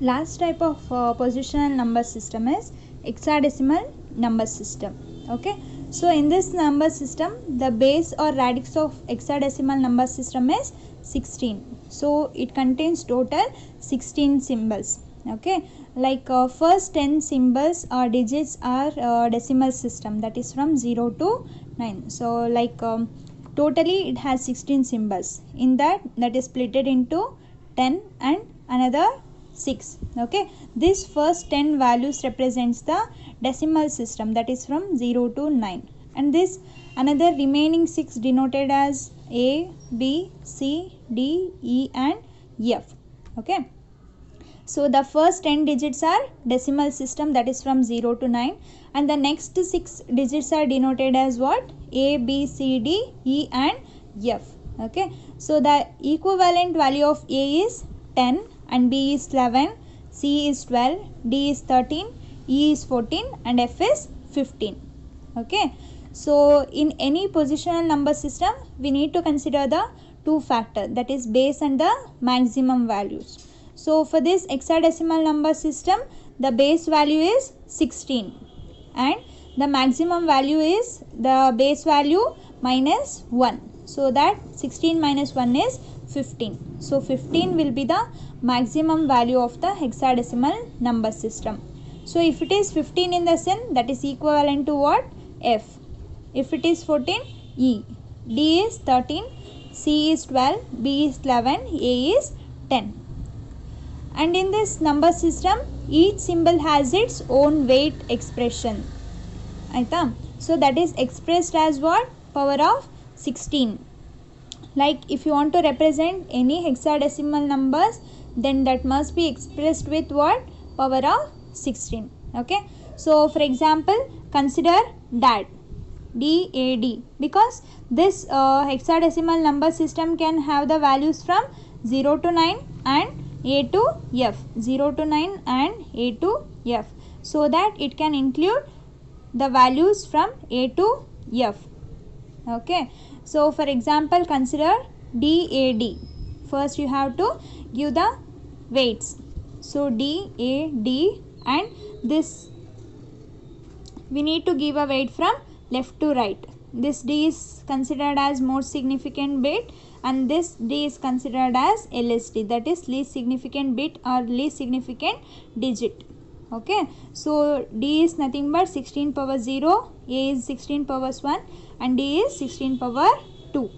Last type of positional number system is hexadecimal number system. Okay, so in this number system the base or radix of hexadecimal number system is 16. So it contains total 16 symbols. Okay, like first 10 symbols or digits are decimal system, that is from 0 to 9. So like totally it has 16 symbols. In that is splitted into 10 and another 6. Okay, this first 10 values represents the decimal system, that is from 0 to 9, and this another remaining 6 denoted as A, B, C, D, E and F. Okay, so the first 10 digits are decimal system, that is from 0 to 9, and the next 6 digits are denoted as what? A, B, C, D, E and F. Okay, so the equivalent value of A is 10 and B is 11, C is 12, D is 13, E is 14 and F is 15. Okay, so in any positional number system we need to consider the two factors, that is base and the maximum values. So for this hexadecimal number system the base value is 16 and the maximum value is the base value minus 1. So that 16 minus 1 is 15. So 15 will be the maximum value of the hexadecimal number system. So if it is 15 in the sin, that is equivalent to what? F. If it is 14, E. D is 13, C is 12, B is 11, A is 10. And in this number system each symbol has its own weight expression. So that is expressed as what? Power of 16. Like if you want to represent any hexadecimal numbers, then that must be expressed with what? Power of 16. Okay, so for example consider DAD, DAD, because this hexadecimal number system can have the values from 0 to 9 and A to F, 0 to 9 and A to F, so that it can include the values from A to F. Okay, so for example consider DAD. First you have to give the weights. So DAD, and this we need to give a weight from left to right. This D is considered as most significant bit and this D is considered as LSD, that is least significant bit or least significant digit. Okay, so D is nothing but 16 power 0, A is 16 power 1 and D is 16 power 2.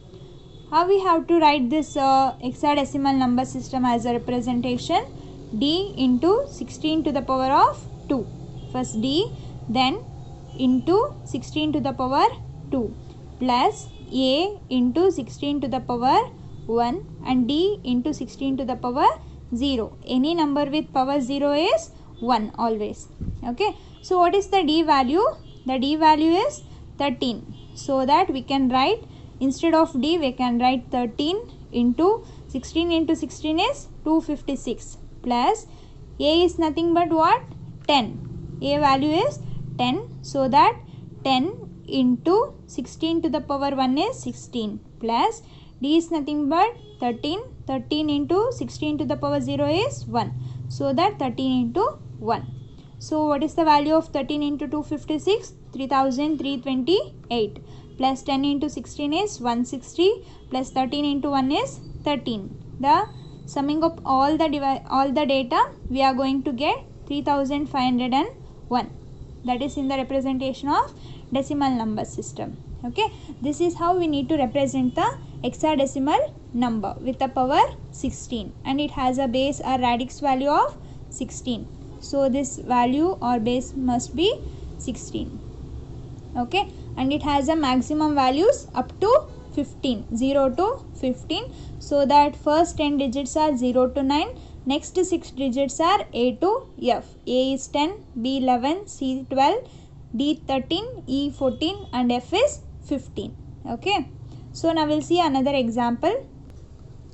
How we have to write this hexadecimal number system as a representation? D into 16 to the power of 2. First D, then into 16 to the power 2 plus A into 16 to the power 1 and D into 16 to the power 0. Any number with power 0 is 1 always. Okay, so what is the D value? The D value is 13. So that we can write, instead of D we can write 13 into 16 into 16 is 256 plus A is nothing but what? 10. A value is 10. So that 10 into 16 to the power 1 is 16 plus D is nothing but 13. 13 into 16 to the power 0 is 1. So that 13 into 1. So what is the value of 13 into 256? 3328 plus 10 into 16 is 160 plus 13 into 1 is 13. The summing up all the data we are going to get 3501. That is in the representation of decimal number system. Okay, this is how we need to represent the hexadecimal number with the power 16 and it has a base or radix value of 16. So this value or base must be 16. Okay, and it has a maximum values up to 15, 0 to 15. So that first 10 digits are 0 to 9, next 6 digits are A to F. A is 10, B 11, C 12, D 13, E 14 and F is 15. Okay, so now we'll see another example.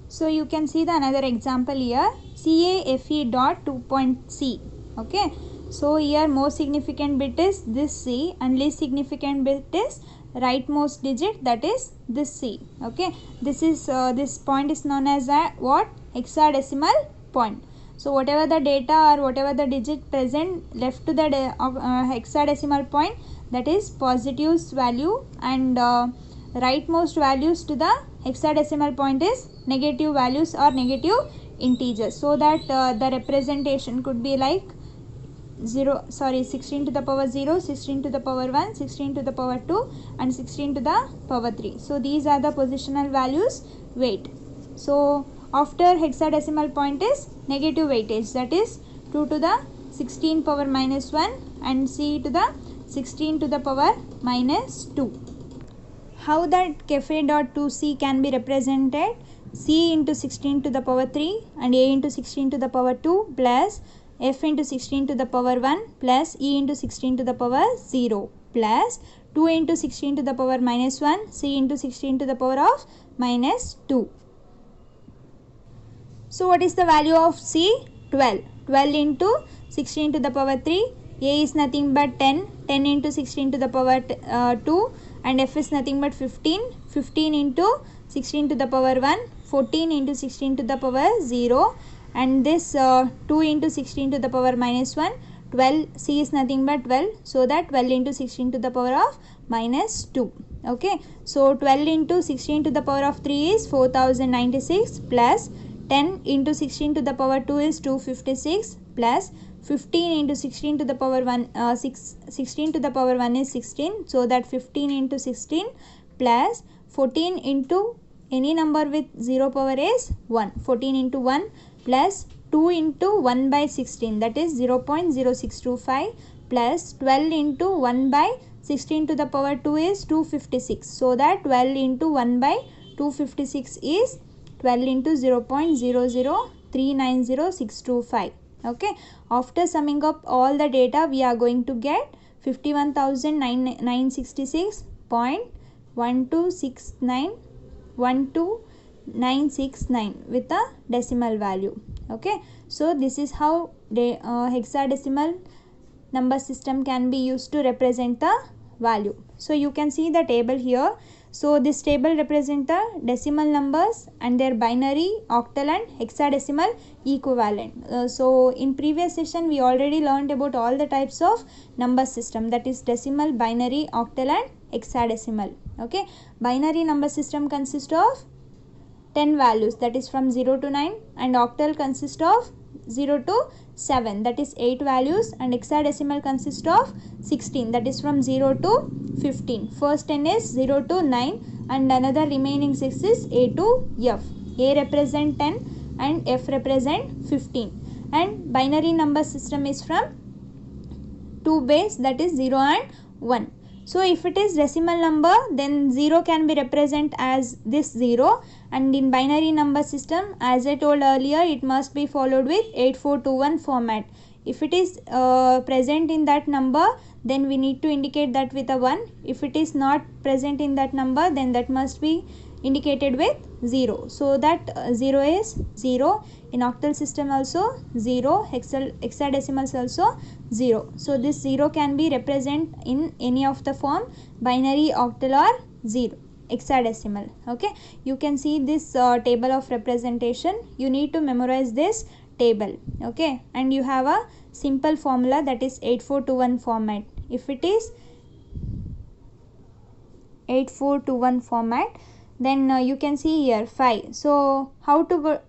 So you can see the another example here, CAFE dot 2.C. Okay, so here most significant bit is this C and least significant bit is rightmost digit, that is this C. Okay, this is this point is known as a what? Hexadecimal point. So whatever the data or whatever the digit present left to the hexadecimal point, that is positives value, and rightmost values to the hexadecimal point is negative values or negative integers, so that the representation could be like 16 to the power 0, 16 to the power 1, 16 to the power 2 and 16 to the power 3. So these are the positional values weight. So after hexadecimal point is negative weightage, that is 2 to the 16 power minus 1 and c to the 16 to the power minus 2. How that cafe.2c can be represented? C into 16 to the power 3 and a into 16 to the power 2 plus f into 16 to the power 1 plus e into 16 to the power 0 plus 2 into 16 to the power minus 1 c into 16 to the power of minus 2. So what is the value of c? 12. 12 into 16 to the power 3. A is nothing but 10. 10 into 16 to the power 2 and f is nothing but 15. 15 into 16 to the power 1. 14 into 16 to the power 0 and this 2 into 16 to the power minus 1. 12, c is nothing but 12, so that 12 into 16 to the power of minus 2. Okay, so 12 into 16 to the power of 3 is 4096 plus 10 into 16 to the power 2 is 256 plus 15 into 16 to the power 1 16 to the power 1 is 16, so that 15 into 16 plus 14 into any number with 0 power is 1. 14 into 1 plus 2 into 1 by 16, that is 0.0625 plus 12 into 1 by 16 to the power 2 is 256, so that 12 into 1 by 256 is 12 into 0.00390,625. Okay, after summing up all the data, we are going to get 51,966.1269 with a decimal value. Okay, so this is how the hexadecimal number system can be used to represent the value. So you can see the table here. So this table represents the decimal numbers and their binary, octal and hexadecimal equivalent. So in previous session we already learned about all the types of number system, that is decimal, binary, octal and hexadecimal. Okay, binary number system consists of 10 values, that is from 0 to 9, and octal consists of 0 to 7, that is 8 values, and hexadecimal consists of 16, that is from 0 to 15. First 10 is 0 to 9 and another remaining 6 is A to F. A represent 10 and F represent 15. And binary number system is from 2 base, that is 0 and 1. So if it is decimal number, then 0 can be represented as this 0, and in binary number system, as I told earlier, it must be followed with 8421 format. If it is present in that number, then we need to indicate that with a 1. If it is not present in that number, then that must be indicated with 0. So that 0 is 0. In octal system also 0, hexadecimals also 0. So this 0 can be represented in any of the form, binary, octal or 0, hexadecimal. Okay, you can see this table of representation. You need to memorize this table. Okay, and you have a simple formula, that is 8421 format. If it is 8421 format, then you can see here 5. So how to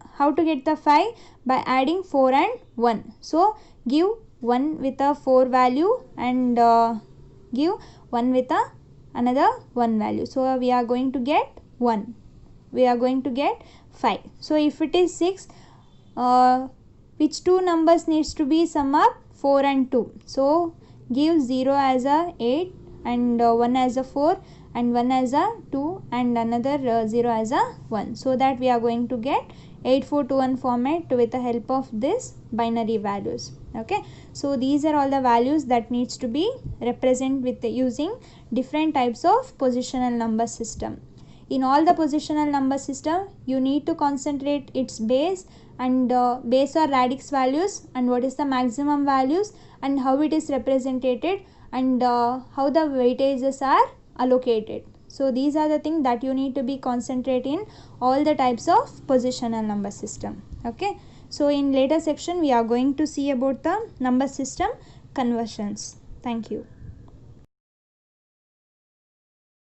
get the 5? By adding 4 and 1. So give 1 with a 4 value and give 1 with a another 1 value. So we are going to get 1. We are going to get 5. So if it is 6, which two numbers needs to be sum up? 4 and 2. So give 0 as a 8 and 1 as a 4 and 1 as a 2 and another 0 as a 1. So that we are going to get 8421 format with the help of this binary values. Okay, so these are all the values that needs to be represented with using different types of positional number system. In all the positional number system, you need to concentrate its base and base or radix values and what is the maximum values and how it is represented and how the weightages are allocated. So these are the things that you need to be concentrate in all the types of positional number system. Okay, so in later section we are going to see about the number system conversions. Thank you.